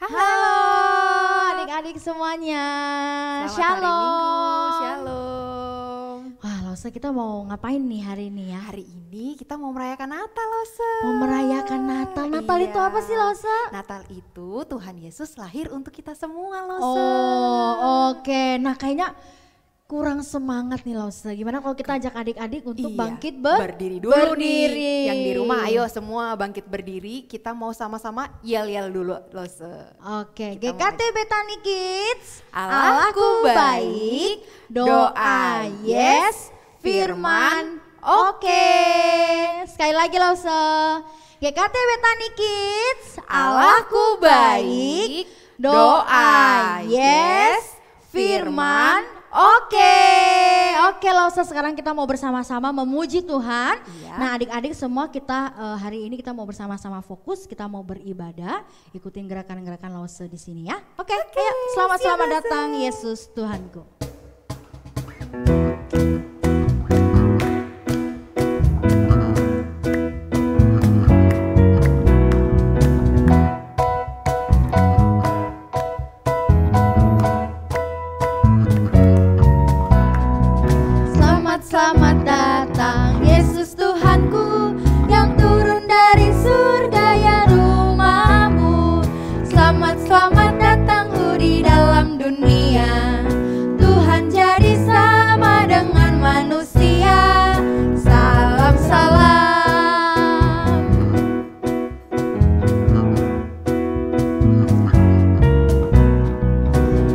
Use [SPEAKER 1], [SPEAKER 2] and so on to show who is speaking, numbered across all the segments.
[SPEAKER 1] Halo adik-adik semuanya.
[SPEAKER 2] Selamat
[SPEAKER 1] Shalom.
[SPEAKER 2] hari Minggu, Shalom.
[SPEAKER 1] Wah Lose, kita mau ngapain nih hari ini ya?
[SPEAKER 2] Hari ini kita mau merayakan Natal, Lose.
[SPEAKER 1] Mau merayakan Natal. Natal itu
[SPEAKER 2] Iya.
[SPEAKER 1] apa sih Lose?
[SPEAKER 2] Natal itu Tuhan Yesus lahir untuk kita semua, Lose.
[SPEAKER 1] Oh oke, nah kayaknya kurang semangat nih Lose. Gimana kalau kita ajak adik-adik untuk
[SPEAKER 2] Iya,
[SPEAKER 1] bangkit
[SPEAKER 2] berdiri dulu
[SPEAKER 1] berdiri.
[SPEAKER 2] nih. Yang di rumah ayo semua bangkit berdiri. Kita mau sama-sama yel-yel dulu, Lose.
[SPEAKER 1] Oke,
[SPEAKER 2] Kita
[SPEAKER 1] GKT Betani Kids.
[SPEAKER 2] Allahku baik, doa yes, firman oke.
[SPEAKER 1] Sekali lagi Lause. GKT Betani Kids.
[SPEAKER 2] Allahku baik, doa yes, firman
[SPEAKER 1] Oke Lause, sekarang kita mau bersama-sama memuji Tuhan.
[SPEAKER 2] Iya.
[SPEAKER 1] Nah adik-adik semua kita hari ini kita mau bersama-sama fokus, kita mau beribadah, ikutin gerakan-gerakan Lause di sini ya. Oke, ayo selamat datang Yesus Tuhanku. Selamat datang Yesus Tuhanku, yang turun dari surga ya rumahmu. Selamat datang di dalam dunia. Tuhan jadi sama dengan manusia. Salam salam.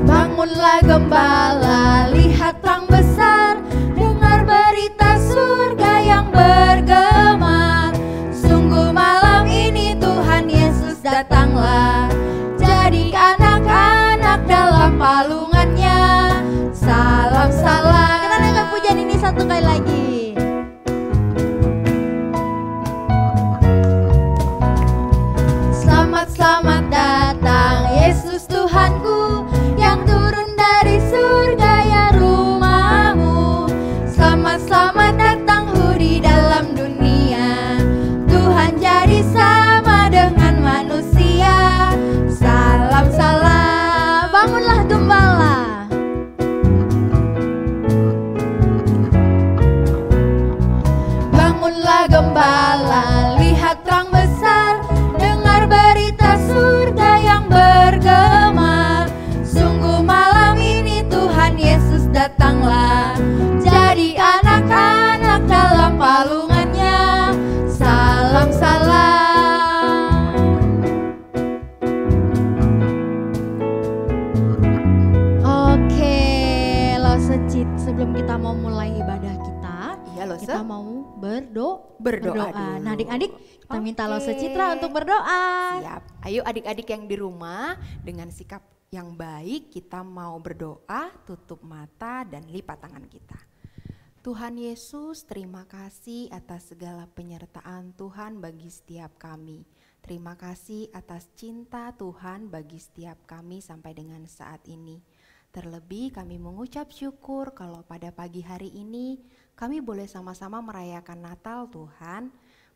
[SPEAKER 1] Bangunlah gembala, lihat terang besar, dengar berita surga yang bergema. Sungguh malam ini Tuhan Yesus datanglah, jadi anak-anak dalam palungannya. Salam salam. Kita naikkan pujian ini satu kali lagi. Selamat datang Yesus Tuhanku, yang turun dari surga ya rumahmu. Selamat datang di dalam dunia. Tuhan jadi sama dengan manusia. Salam salam. Bangunlah gembala. Bangunlah gembala, lihat terang besar, dengar berita surga yang bergema. Sungguh malam ini Tuhan Yesus datanglah, jadi anak-anak dalam palungannya. Salam salam. Oke, Lose, sebelum kita mau mulai ibadah kita,
[SPEAKER 2] Iya, Lose.
[SPEAKER 1] kita mau
[SPEAKER 2] Berdoa dulu.
[SPEAKER 1] Nah adik-adik kita minta
[SPEAKER 2] Oke.
[SPEAKER 1] Lose Citra untuk berdoa.
[SPEAKER 2] Siap. Ayo adik-adik yang di rumah dengan sikap yang baik kita mau berdoa, tutup mata dan lipat tangan kita. Tuhan Yesus, terima kasih atas segala penyertaan Tuhan bagi setiap kami. Terima kasih atas cinta Tuhan bagi setiap kami sampai dengan saat ini. Terlebih kami mengucap syukur kalau pada pagi hari ini kami boleh sama-sama merayakan Natal Tuhan.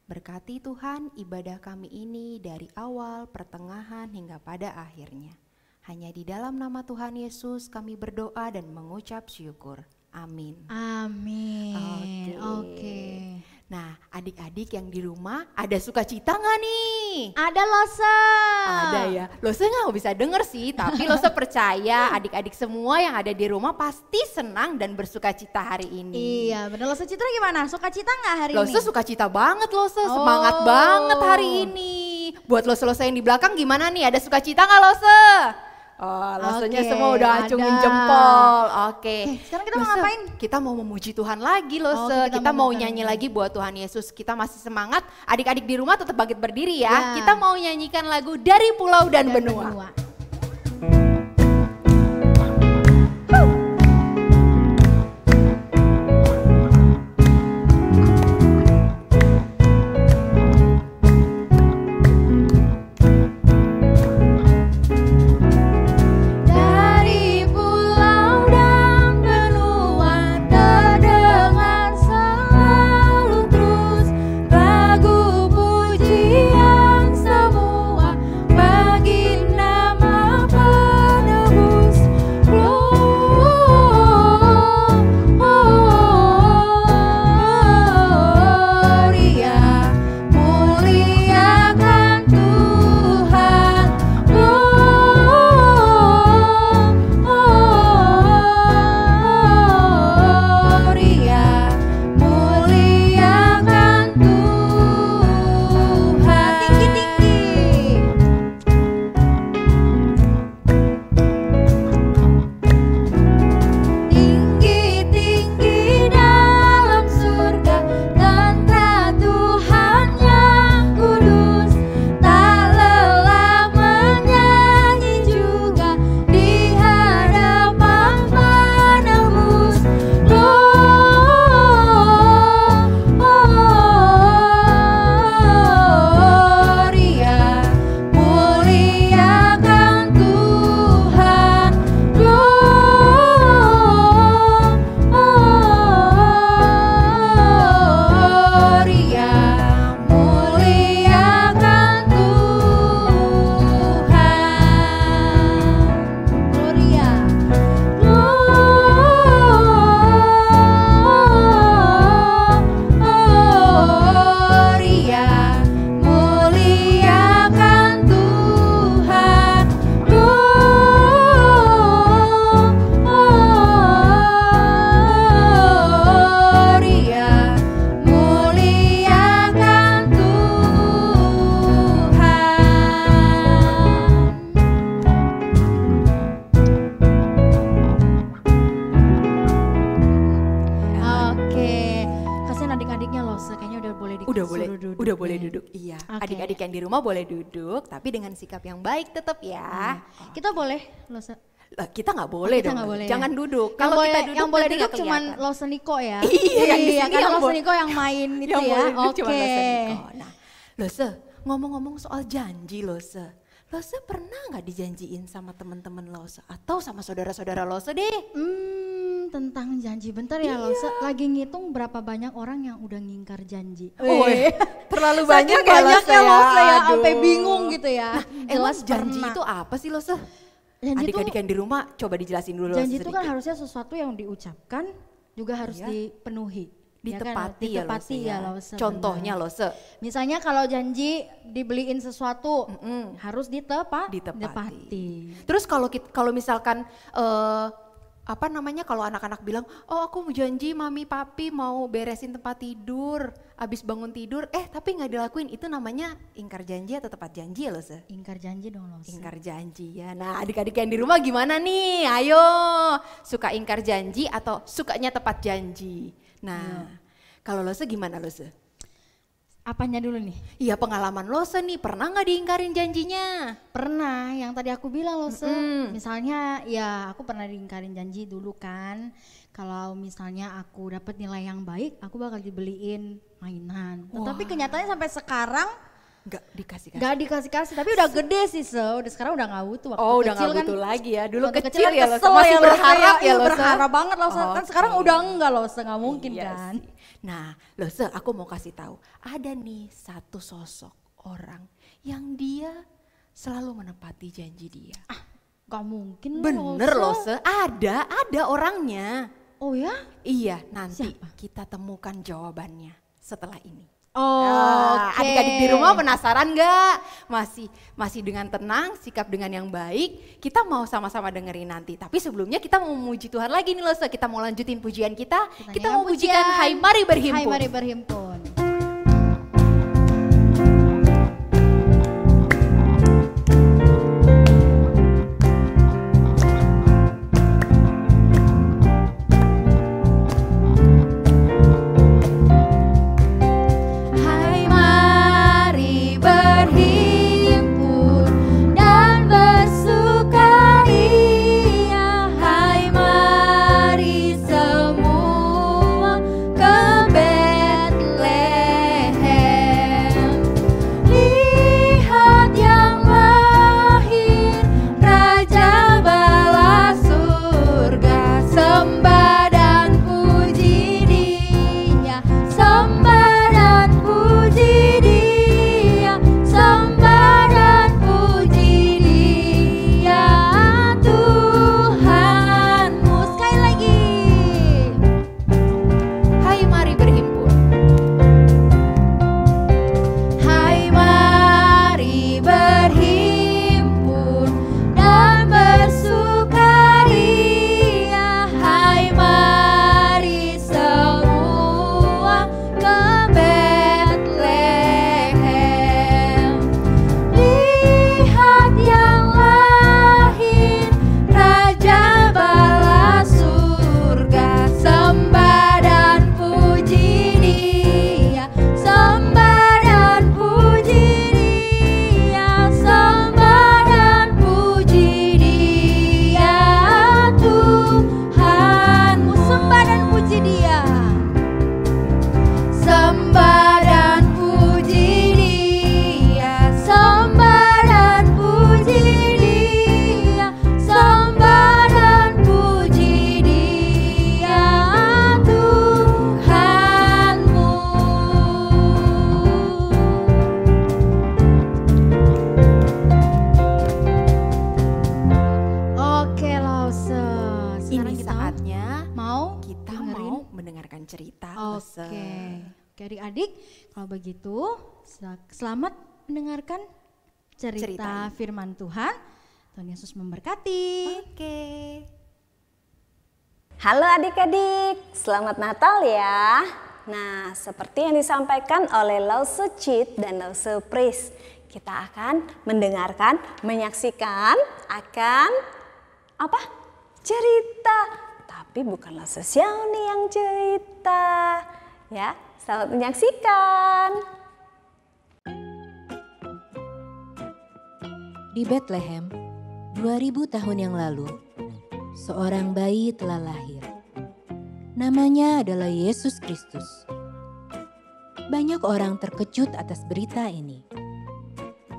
[SPEAKER 2] Berkati Tuhan ibadah kami ini dari awal, pertengahan hingga pada akhirnya. Hanya di dalam nama Tuhan Yesus kami berdoa dan mengucap syukur. Amin.
[SPEAKER 1] Amin. Oke.
[SPEAKER 2] Nah adik-adik yang di rumah ada sukacita nggak nih?
[SPEAKER 1] Ada Lose.
[SPEAKER 2] Ada ya. Lose nggak bisa denger sih, tapi Lose percaya adik-adik semua yang ada di rumah pasti senang dan bersukacita hari ini.
[SPEAKER 1] Iya, benar. Lose Citra gimana? Sukacita nggak hari
[SPEAKER 2] Lose
[SPEAKER 1] ini?
[SPEAKER 2] sukacita banget, Lose semangat banget hari ini. Buat Lose-Lose yang di belakang gimana nih? Ada sukacita nggak Lose? Oh, Losenya
[SPEAKER 1] Oke,
[SPEAKER 2] semua udah acungin
[SPEAKER 1] ada.
[SPEAKER 2] jempol. Oke.
[SPEAKER 1] Sekarang kita mau
[SPEAKER 2] Lose,
[SPEAKER 1] ngapain?
[SPEAKER 2] Kita mau memuji Tuhan lagi, Lose.
[SPEAKER 1] Oke,
[SPEAKER 2] kita mau
[SPEAKER 1] memuji
[SPEAKER 2] nyanyi
[SPEAKER 1] Tuhan.
[SPEAKER 2] lagi buat Tuhan Yesus. Kita masih semangat. Adik-adik di rumah tetap bangkit berdiri ya.
[SPEAKER 1] Ya.
[SPEAKER 2] Kita mau nyanyikan lagu Dari Pulau dan Benua.
[SPEAKER 1] Dari pulau dan benua terdengar selalu terus lagu pujian semua bagi nama Oke.
[SPEAKER 2] Adik-adik yang di rumah boleh duduk, tapi dengan sikap yang baik tetap ya.
[SPEAKER 1] Kita boleh Lose.
[SPEAKER 2] Kita nggak boleh
[SPEAKER 1] kita
[SPEAKER 2] dong,
[SPEAKER 1] nggak boleh
[SPEAKER 2] jangan
[SPEAKER 1] ya?
[SPEAKER 2] duduk.
[SPEAKER 1] Yang
[SPEAKER 2] Kalau
[SPEAKER 1] boleh,
[SPEAKER 2] kita duduk
[SPEAKER 1] yang boleh
[SPEAKER 2] nanti
[SPEAKER 1] duduk
[SPEAKER 2] nggak
[SPEAKER 1] cuman
[SPEAKER 2] kelihatan.
[SPEAKER 1] Lose Niko ya.
[SPEAKER 2] Iya, yang di sini
[SPEAKER 1] karena
[SPEAKER 2] yang
[SPEAKER 1] Lose Niko yang main itu
[SPEAKER 2] yang
[SPEAKER 1] ya.
[SPEAKER 2] boleh duduk cuma
[SPEAKER 1] Oke.
[SPEAKER 2] Lose Niko. Nah, Lose, ngomong-ngomong soal janji Lose pernah nggak dijanjiin sama teman-teman Lose atau sama saudara-saudara Lose deh?
[SPEAKER 1] Tentang janji bentar ya Lose. Lagi ngitung berapa banyak orang yang udah ngingkar janji.
[SPEAKER 2] Terlalu
[SPEAKER 1] Saking
[SPEAKER 2] banyak ya
[SPEAKER 1] banyaknya Lose ya,
[SPEAKER 2] Aduh.
[SPEAKER 1] sampai bingung gitu ya.
[SPEAKER 2] Emang
[SPEAKER 1] Jelas
[SPEAKER 2] janji
[SPEAKER 1] pernah.
[SPEAKER 2] itu apa sih Lose?
[SPEAKER 1] Janji itu-
[SPEAKER 2] Adik-adik yang di rumah coba dijelasin dulu
[SPEAKER 1] Janji
[SPEAKER 2] Lose
[SPEAKER 1] itu kan
[SPEAKER 2] sedikit.
[SPEAKER 1] harusnya sesuatu yang diucapkan juga harus
[SPEAKER 2] Iya.
[SPEAKER 1] dipenuhi.
[SPEAKER 2] Ditepati ya,
[SPEAKER 1] Ditepati
[SPEAKER 2] Lose
[SPEAKER 1] ya,
[SPEAKER 2] ya.
[SPEAKER 1] Lose,
[SPEAKER 2] Contohnya
[SPEAKER 1] benar.
[SPEAKER 2] Lose,
[SPEAKER 1] Misalnya kalau janji dibeliin sesuatu harus
[SPEAKER 2] Ditepati.
[SPEAKER 1] ditepati.
[SPEAKER 2] Terus kalau misalkan kalau anak-anak bilang, oh aku janji mami papi mau beresin tempat tidur, abis bangun tidur, tapi nggak dilakuin, itu namanya ingkar janji atau tepat janji ya Lose?
[SPEAKER 1] Ingkar janji dong Lose.
[SPEAKER 2] Ingkar janji ya. Nah adik-adik yang di rumah gimana nih? Ayo, suka ingkar janji atau sukanya tepat janji? Nah, kalau Lose gimana Lose?
[SPEAKER 1] Apanya dulu nih?
[SPEAKER 2] Iya pengalaman Lose nih, pernah nggak diingkarin janjinya?
[SPEAKER 1] Pernah, yang tadi aku bilang Lose.
[SPEAKER 2] Mm-mm.
[SPEAKER 1] Misalnya ya aku pernah diingkarin janji dulu kan. Kalau misalnya aku dapat nilai yang baik, aku bakal dibeliin mainan. Tetapi kenyataannya sampai sekarang
[SPEAKER 2] Nggak dikasih-kasih.
[SPEAKER 1] gak dikasih-kasih, tapi udah gede sih udah sekarang udah gak butuh. Waktu
[SPEAKER 2] Oh udah
[SPEAKER 1] kecil
[SPEAKER 2] nggak butuh lagi ya, dulu
[SPEAKER 1] waktu
[SPEAKER 2] kecil
[SPEAKER 1] kan
[SPEAKER 2] ya Lose,
[SPEAKER 1] kesel
[SPEAKER 2] masih
[SPEAKER 1] Lose,
[SPEAKER 2] berharap ya
[SPEAKER 1] iya,
[SPEAKER 2] Lose.
[SPEAKER 1] berharap banget Lose, kan sekarang
[SPEAKER 2] Oke.
[SPEAKER 1] udah enggak Lose, gak mungkin
[SPEAKER 2] Iya
[SPEAKER 1] kan.
[SPEAKER 2] sih. Nah Lose aku mau kasih tahu, ada nih satu sosok orang yang dia selalu menepati janji dia.
[SPEAKER 1] Gak mungkin
[SPEAKER 2] Bener Lose, ada orangnya.
[SPEAKER 1] Oh ya?
[SPEAKER 2] Iya nanti
[SPEAKER 1] Siapa?
[SPEAKER 2] kita temukan jawabannya setelah ini.
[SPEAKER 1] Oh, oke.
[SPEAKER 2] Adik-adik di rumah penasaran nggak? Masih dengan tenang, sikap dengan yang baik. Kita mau sama-sama dengerin nanti. Tapi sebelumnya kita mau memuji Tuhan lagi nih Lose. Kita mau lanjutin pujian kita. Kita
[SPEAKER 1] nyanyikan
[SPEAKER 2] mau pujikan Hai Mari Berhimpun.
[SPEAKER 1] Hai mari berhimpun. Hai mari berhimpun dan bersukaria. Hai mari semua ke Betlehem. Lihat yang lahir, Raja bala surga. Sembah dan puji Dia, sembah dan puji Dia, sembah dan puji Dia, Tuhanmu. Sekali lagi.
[SPEAKER 2] Hai Mari Berhimpun.
[SPEAKER 1] Hai mari berhimpun dan bersukaria. Hai mari semua ke Betlehem. Lihat yang lahir, Raja bala surga. Sembah dan puji Dia, sembah dan puji Dia, sembah dan puji Dia, Tuhanmu. Sembah dan puji Dia, sembah dan puji Dia, sembah dan puji Dia, sembah dan puji Dia, Tuhanmu. Oke Lause, sekarang
[SPEAKER 2] Ini
[SPEAKER 1] kita
[SPEAKER 2] saatnya
[SPEAKER 1] mau
[SPEAKER 2] kita
[SPEAKER 1] dengerin.
[SPEAKER 2] mau mendengarkan cerita Lose.
[SPEAKER 1] Oke adik-adik, kalau begitu selamat mendengarkan cerita
[SPEAKER 2] Cerita ini.
[SPEAKER 1] firman Tuhan. Tuhan Yesus memberkati.
[SPEAKER 2] Oke.
[SPEAKER 3] Halo adik-adik, selamat Natal ya. Nah, seperti yang disampaikan oleh Lause Cid dan Lause Pris, kita akan mendengarkan, menyaksikan akan apa? Cerita. Tapi bukan Lause Xiaoni yang cerita. Ya, selamat menyaksikan.
[SPEAKER 4] Di Bethlehem, 2000 tahun yang lalu, seorang bayi telah lahir. Namanya adalah Yesus Kristus. Banyak orang terkejut atas berita ini.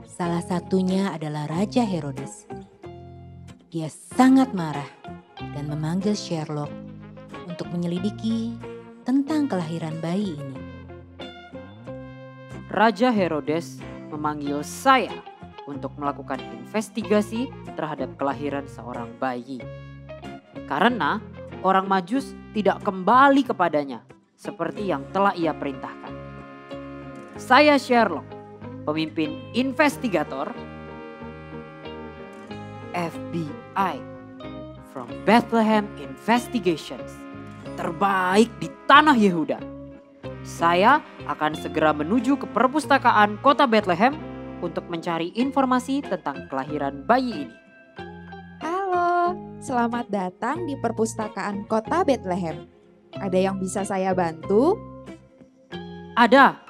[SPEAKER 4] Salah satunya adalah Raja Herodes. Dia sangat marah dan memanggil Sherlock untuk menyelidiki tentang kelahiran bayi ini.
[SPEAKER 5] Raja Herodes memanggil saya untuk melakukan investigasi terhadap kelahiran seorang bayi. Karena orang Majus tidak kembali kepadanya seperti yang telah ia perintahkan. Saya Sherlock, pemimpin investigator FBI from Bethlehem Investigations, terbaik di tanah Yehuda. Saya akan segera menuju ke perpustakaan kota Bethlehem untuk mencari informasi tentang kelahiran bayi ini.
[SPEAKER 6] Halo, selamat datang di perpustakaan kota Bethlehem. Ada yang bisa saya bantu?
[SPEAKER 5] Ada,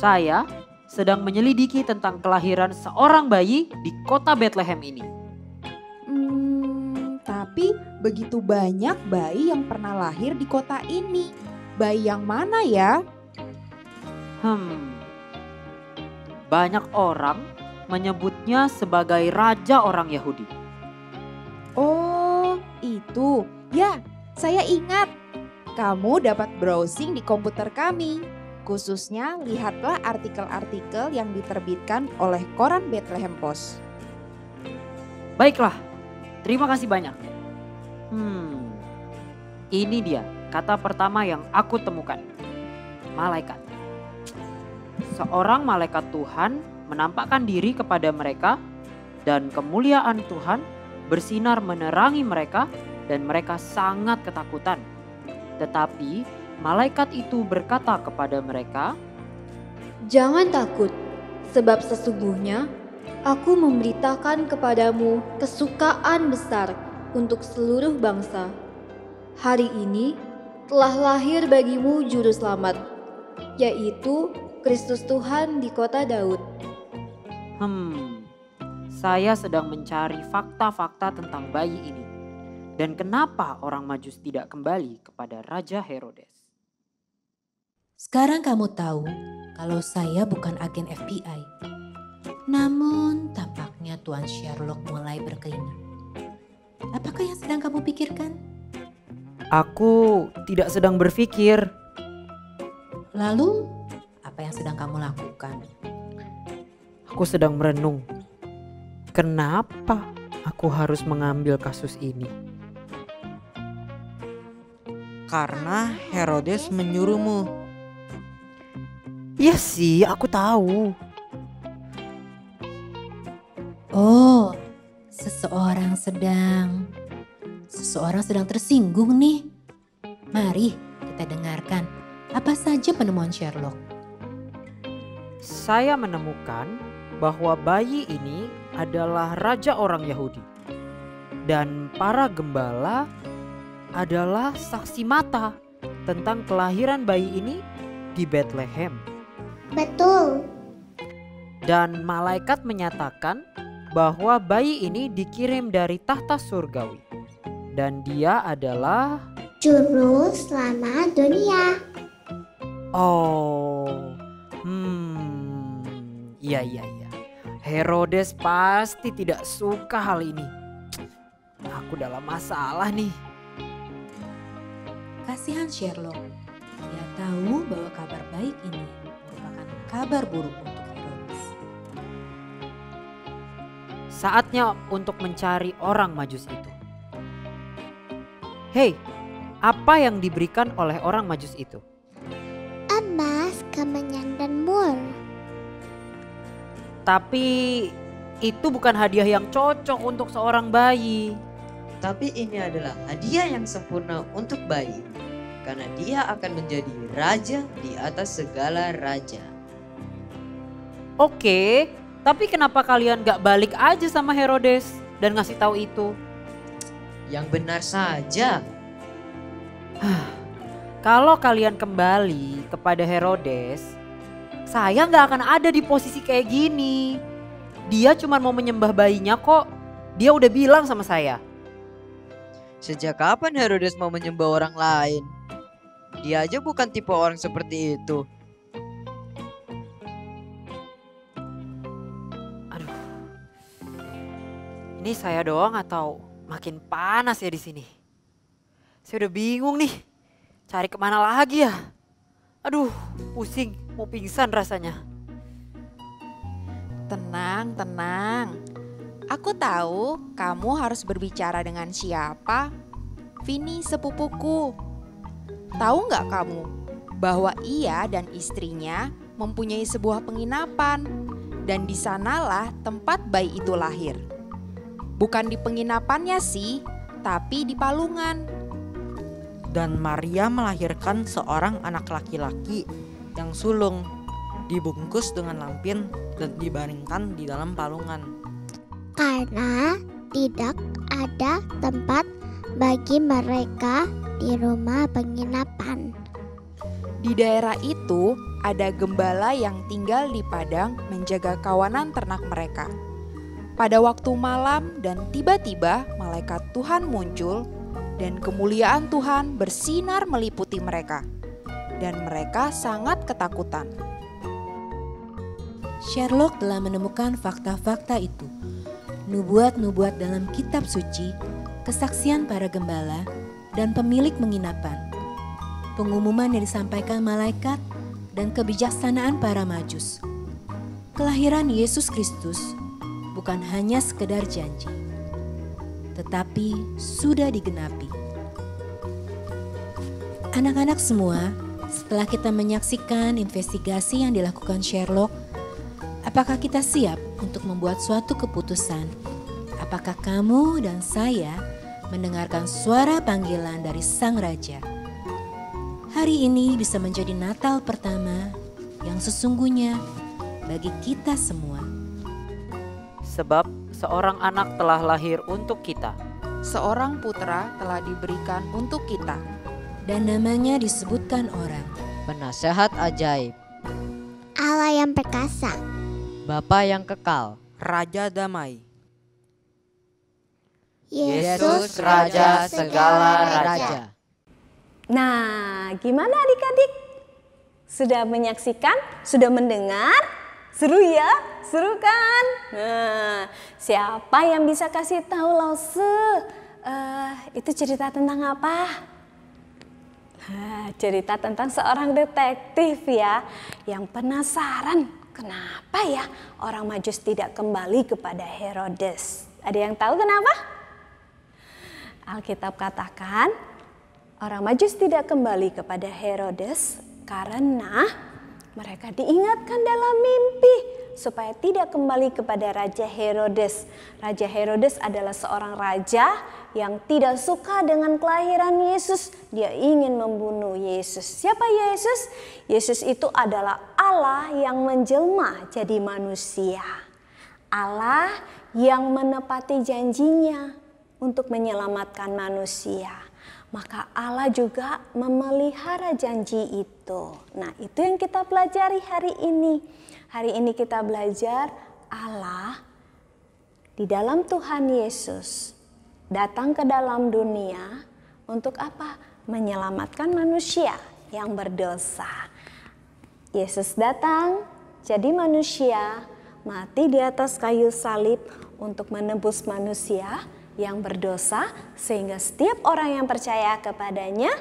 [SPEAKER 5] saya sedang menyelidiki tentang kelahiran seorang bayi di kota Bethlehem ini.
[SPEAKER 6] Tapi begitu banyak bayi yang pernah lahir di kota ini. Bayi yang mana ya?
[SPEAKER 5] Banyak orang menyebutnya sebagai raja orang Yahudi.
[SPEAKER 6] Oh, itu. Ya, saya ingat. Kamu dapat browsing di komputer kami. Khususnya lihatlah artikel-artikel yang diterbitkan oleh koran Bethlehem Post.
[SPEAKER 5] Baiklah, terima kasih banyak. Ini dia kata pertama yang aku temukan. Malaikat. Seorang malaikat Tuhan menampakkan diri kepada mereka dan kemuliaan Tuhan bersinar menerangi mereka dan mereka sangat ketakutan. Tetapi malaikat itu berkata kepada mereka,
[SPEAKER 7] "Jangan takut, sebab sesungguhnya aku memberitakan kepadamu kesukaan besar untuk seluruh bangsa. Hari ini telah lahir bagimu juru selamat, yaitu Kristus Tuhan di kota Daud."
[SPEAKER 5] Saya sedang mencari fakta-fakta tentang bayi ini. Dan kenapa orang Majus tidak kembali kepada Raja Herodes?
[SPEAKER 4] Sekarang kamu tahu kalau saya bukan agen FBI. Namun tampaknya Tuan Sherlock mulai berkelana. Apakah yang sedang kamu pikirkan?
[SPEAKER 5] Aku tidak sedang berpikir.
[SPEAKER 4] Lalu, apa yang sedang kamu lakukan?
[SPEAKER 5] Aku sedang merenung. Kenapa aku harus mengambil kasus ini?
[SPEAKER 8] Karena Herodes menyuruhmu.
[SPEAKER 5] Iya sih, aku tahu.
[SPEAKER 4] Oh, seseorang sedang tersinggung nih. Mari kita dengarkan apa saja penemuan Sherlock.
[SPEAKER 5] Saya menemukan bahwa bayi ini adalah raja orang Yahudi. Dan para gembala adalah saksi mata tentang kelahiran bayi ini di Bethlehem.
[SPEAKER 9] Betul.
[SPEAKER 5] Dan malaikat menyatakan bahwa bayi ini dikirim dari tahta surgawi. Dan dia adalah
[SPEAKER 9] Juru selamat dunia.
[SPEAKER 5] Iya. Herodes pasti tidak suka hal ini. Aku dalam masalah nih.
[SPEAKER 4] Kasihan Sherlock. Dia tahu bahwa kabar baik ini merupakan kabar buruk untuk Herodes.
[SPEAKER 5] Saatnya untuk mencari orang Majus itu. Hei, apa yang diberikan oleh orang Majus itu?
[SPEAKER 9] Emas, kemenyan, dan mur.
[SPEAKER 5] Tapi itu bukan hadiah yang cocok untuk seorang bayi.
[SPEAKER 8] Tapi ini adalah hadiah yang sempurna untuk bayi. Karena dia akan menjadi raja di atas segala raja.
[SPEAKER 5] Oke, tapi kenapa kalian gak balik aja sama Herodes dan ngasih tahu itu?
[SPEAKER 8] Yang benar saja.
[SPEAKER 5] Kalau kalian kembali kepada Herodes, saya gak akan ada di posisi kayak gini. Dia cuma mau menyembah bayinya kok. Dia udah bilang sama saya.
[SPEAKER 8] Sejak kapan Herodes mau menyembah orang lain? Dia aja bukan tipe orang seperti itu.
[SPEAKER 5] Aduh. Ini saya doang atau makin panas ya di sini? Saya udah bingung nih. Cari kemana lagi ya? Aduh, pusing, mau pingsan rasanya.
[SPEAKER 2] Tenang, tenang. Aku tahu kamu harus berbicara dengan siapa. Vini sepupuku. Tahu nggak kamu bahwa ia dan istrinya mempunyai sebuah penginapan dan di sanalah tempat bayi itu lahir. Bukan di penginapannya sih, tapi di palungan.
[SPEAKER 10] Dan Maria melahirkan seorang anak laki-laki yang sulung, dibungkus dengan lampin dan dibaringkan di dalam palungan.
[SPEAKER 9] Karena tidak ada tempat bagi mereka di rumah penginapan.
[SPEAKER 2] Di daerah itu ada gembala yang tinggal di padang menjaga kawanan ternak mereka. Pada waktu malam dan tiba-tiba malaikat Tuhan muncul dan kemuliaan Tuhan bersinar meliputi mereka. Dan mereka sangat ketakutan.
[SPEAKER 4] Sherlock telah menemukan fakta-fakta itu. Nubuat-nubuat dalam kitab suci, kesaksian para gembala, dan pemilik penginapan. Pengumuman yang disampaikan malaikat dan kebijaksanaan para majus. Kelahiran Yesus Kristus bukan hanya sekedar janji, tetapi sudah digenapi. Anak-anak semua, setelah kita menyaksikan investigasi yang dilakukan Sherlock, apakah kita siap untuk membuat suatu keputusan? Apakah kamu dan saya mendengarkan suara panggilan dari Sang Raja? Hari ini bisa menjadi Natal pertama yang sesungguhnya bagi kita semua.
[SPEAKER 5] Sebab seorang anak telah lahir untuk kita.
[SPEAKER 2] Seorang putra telah diberikan untuk kita.
[SPEAKER 4] Dan namanya disebutkan orang.
[SPEAKER 8] Penasehat ajaib,
[SPEAKER 9] Allah yang perkasa,
[SPEAKER 8] Bapa yang kekal,
[SPEAKER 10] Raja damai.
[SPEAKER 8] Yesus Raja segala raja.
[SPEAKER 3] Nah, gimana adik-adik? Sudah menyaksikan? Sudah mendengar? Seru ya? Seru kan? Nah, siapa yang bisa kasih tahu Lause? Itu cerita tentang apa? Cerita tentang seorang detektif ya, yang penasaran kenapa ya orang Majus tidak kembali kepada Herodes. Ada yang tahu kenapa? Alkitab katakan orang Majus tidak kembali kepada Herodes karena mereka diingatkan dalam mimpi supaya tidak kembali kepada Raja Herodes. Raja Herodes adalah seorang raja yang tidak suka dengan kelahiran Yesus. Dia ingin membunuh Yesus. Siapa Yesus? Yesus itu adalah Allah yang menjelma jadi manusia. Allah yang menepati janjinya untuk menyelamatkan manusia. Maka Allah juga memelihara janji itu. Nah, itu yang kita pelajari hari ini. Hari ini kita belajar Allah di dalam Tuhan Yesus datang ke dalam dunia untuk apa? Menyelamatkan manusia yang berdosa. Yesus datang jadi manusia, mati di atas kayu salib untuk menebus manusia yang berdosa, sehingga setiap orang yang percaya kepadanya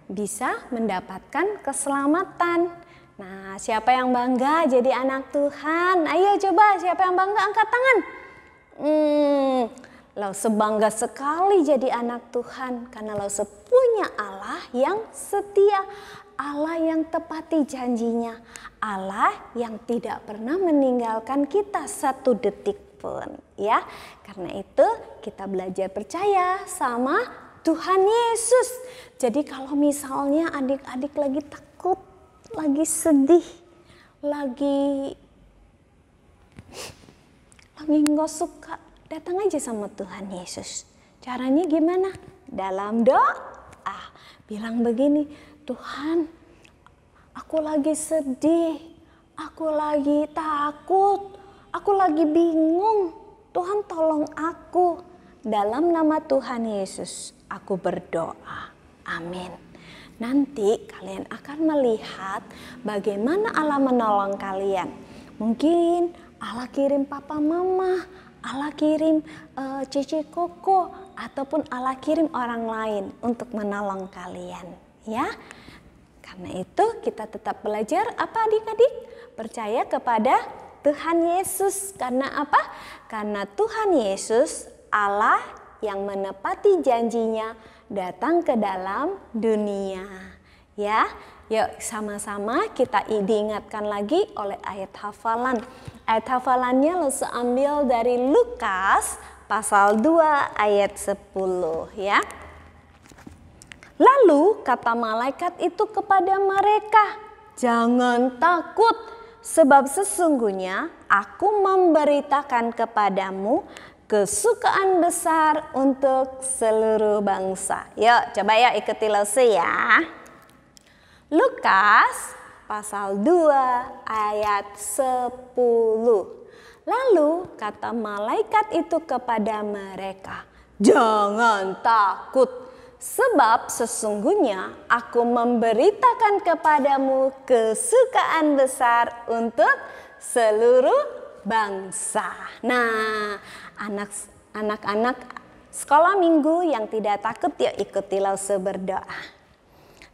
[SPEAKER 3] bisa mendapatkan keselamatan. Nah, siapa yang bangga jadi anak Tuhan? Ayo coba, siapa yang bangga angkat tangan? Lause bangga sekali jadi anak Tuhan karena Lause punya Allah yang setia, Allah yang tepati janjinya, Allah yang tidak pernah meninggalkan kita satu detik pun, ya. Karena itu kita belajar percaya sama Tuhan Yesus. Jadi kalau misalnya adik-adik lagi takut, lagi sedih, lagi nggak suka, datang aja sama Tuhan Yesus. Caranya gimana? Dalam doa, bilang begini, Tuhan, aku lagi sedih, aku lagi takut, Aku lagi bingung. Tuhan tolong aku. Dalam nama Tuhan Yesus aku berdoa. Amin. Nanti kalian akan melihat bagaimana Allah menolong kalian. Mungkin Allah kirim papa mama, Allah kirim Cici Koko, ataupun Allah kirim orang lain untuk menolong kalian. Ya, karena itu kita tetap belajar apa adik-adik? Percaya kepada Tuhan Yesus. Karena apa? Karena Tuhan Yesus Allah yang menepati janjinya datang ke dalam dunia. Ya, yuk sama-sama kita diingatkan lagi oleh ayat hafalan. Ayat hafalannya Lose ambil dari Lukas pasal 2 ayat 10 ya. Lalu kata malaikat itu kepada mereka, "Jangan takut, sebab sesungguhnya aku memberitakan kepadamu kesukaan besar untuk seluruh bangsa." Yuk coba ya ikuti Lose ya. Lukas pasal 2 ayat 10. Lalu kata malaikat itu kepada mereka, "Jangan takut, sebab sesungguhnya aku memberitakan kepadamu kesukaan besar untuk seluruh bangsa." Nah, anak-anak sekolah minggu yang tidak takut, yuk ikutilah berdoa.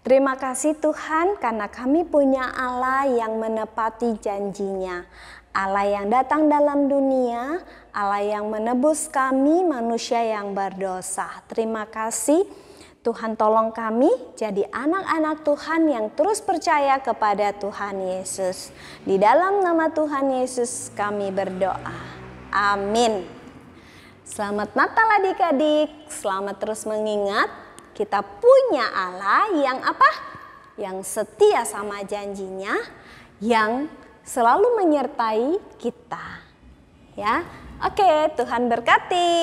[SPEAKER 3] Terima kasih Tuhan karena kami punya Allah yang menepati janjinya. Allah yang datang dalam dunia, Allah yang menebus kami manusia yang berdosa. Terima kasih Tuhan, tolong kami jadi anak-anak Tuhan yang terus percaya kepada Tuhan Yesus. Di dalam nama Tuhan Yesus kami berdoa. Amin. Selamat Natal adik-adik, selamat terus mengingat kita punya Allah yang apa? Yang setia sama janjinya, yang selalu menyertai kita. Ya, oke, Tuhan berkati.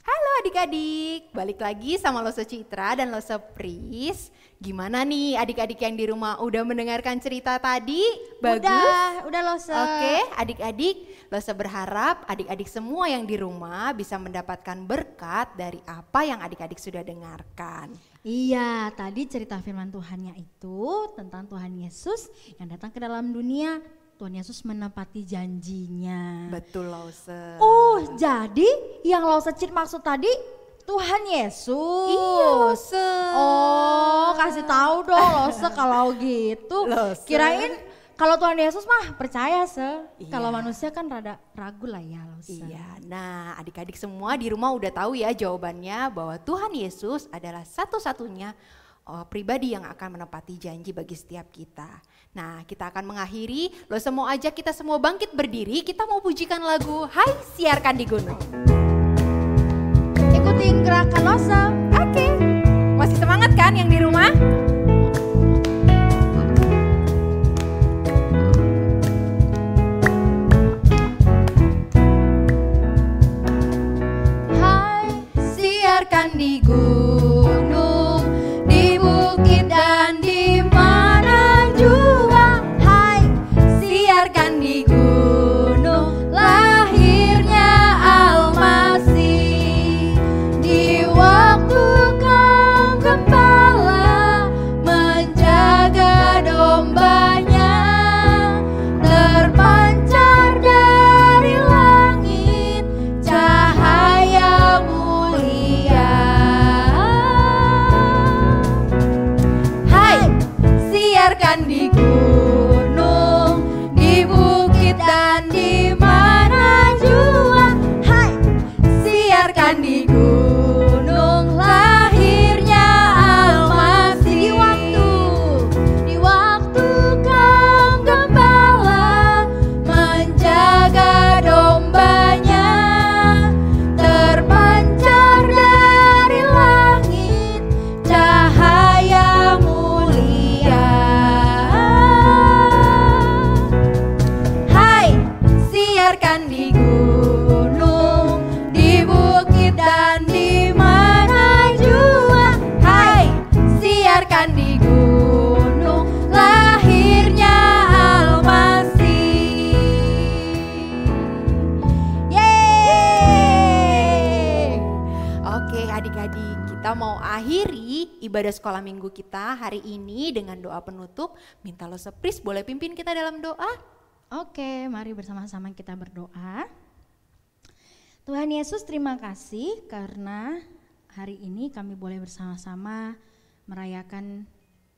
[SPEAKER 2] Halo adik-adik, balik lagi sama Lose Citra dan Lose Pris. Gimana nih adik-adik yang di rumah udah mendengarkan cerita tadi? Bagus?
[SPEAKER 1] Udah Lose.
[SPEAKER 2] Oke, adik-adik, Lose berharap adik-adik semua yang di rumah bisa mendapatkan berkat dari apa yang adik-adik sudah dengarkan.
[SPEAKER 1] Iya, tadi cerita firman Tuhannya itu tentang Tuhan Yesus yang datang ke dalam dunia. Tuhan Yesus menepati janjinya.
[SPEAKER 2] Betul Lose.
[SPEAKER 1] Oh, jadi yang Lose Cit maksud tadi Tuhan Yesus.
[SPEAKER 2] Iya Lose.
[SPEAKER 1] Oh, kasih tahu dong Lose kalau gitu.
[SPEAKER 2] Lose.
[SPEAKER 1] Kirain kalau Tuhan Yesus mah percaya
[SPEAKER 2] Iya.
[SPEAKER 1] Kalau manusia kan rada ragu lah ya Lose.
[SPEAKER 2] Iya, nah adik-adik semua di rumah udah tahu ya jawabannya bahwa Tuhan Yesus adalah satu-satunya pribadi yang akan menepati janji bagi setiap kita. Nah, kita akan mengakhiri, Lose mau ajak kita semua bangkit berdiri, kita mau pujikan lagu Hai Siarkan di Gunung.
[SPEAKER 1] Ikutin gerakan Lose.
[SPEAKER 2] Oke, masih semangat kan yang di rumah?
[SPEAKER 1] Hai, siarkan di gunung, di bukit dan di mana jua. Hai, siarkan di gunung, lahirnya Almasih. Di waktu kaum gembala menjaga dombanya, terpancar dari langit cahaya mulia.
[SPEAKER 2] Adik-adik, kita mau akhiri ibadah sekolah minggu kita hari ini dengan doa penutup. Minta Lause Pris boleh pimpin kita dalam doa?
[SPEAKER 1] Oke, mari bersama-sama kita berdoa. Tuhan Yesus, terima kasih karena hari ini kami boleh bersama-sama merayakan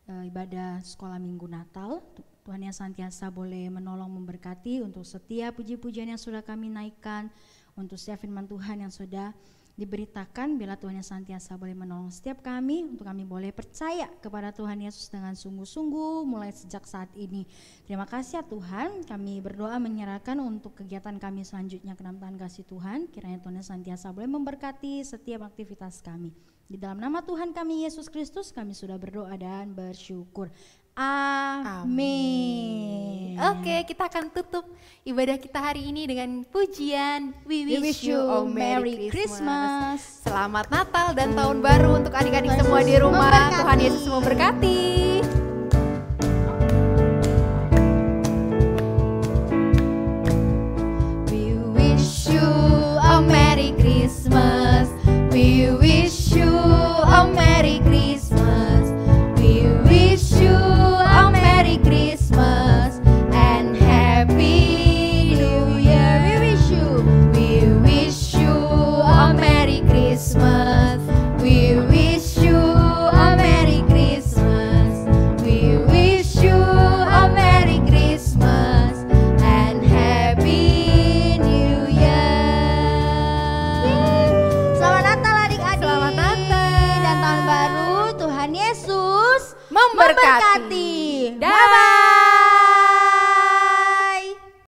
[SPEAKER 1] ibadah sekolah minggu Natal. Tuhan yang senantiasa boleh menolong memberkati untuk setiap puji-pujian yang sudah kami naikkan, untuk setiap firman Tuhan yang sudah diberitakan. Bila Tuhan yang senantiasa boleh menolong setiap kami, untuk kami boleh percaya kepada Tuhan Yesus dengan sungguh-sungguh mulai sejak saat ini. Terima kasih ya Tuhan, kami berdoa menyerahkan untuk kegiatan kami selanjutnya ke dalam tangan kasih Tuhan. Kiranya Tuhan yang senantiasa boleh memberkati setiap aktivitas kami. Di dalam nama Tuhan kami Yesus Kristus kami sudah berdoa dan bersyukur. Amin.
[SPEAKER 2] Oke, kita akan tutup ibadah kita hari ini dengan pujian We Wish You a Merry Christmas. Selamat Natal dan Tahun Baru untuk adik-adik semua di rumah. Tuhan Yesus memberkati.
[SPEAKER 1] We wish you a Merry Christmas.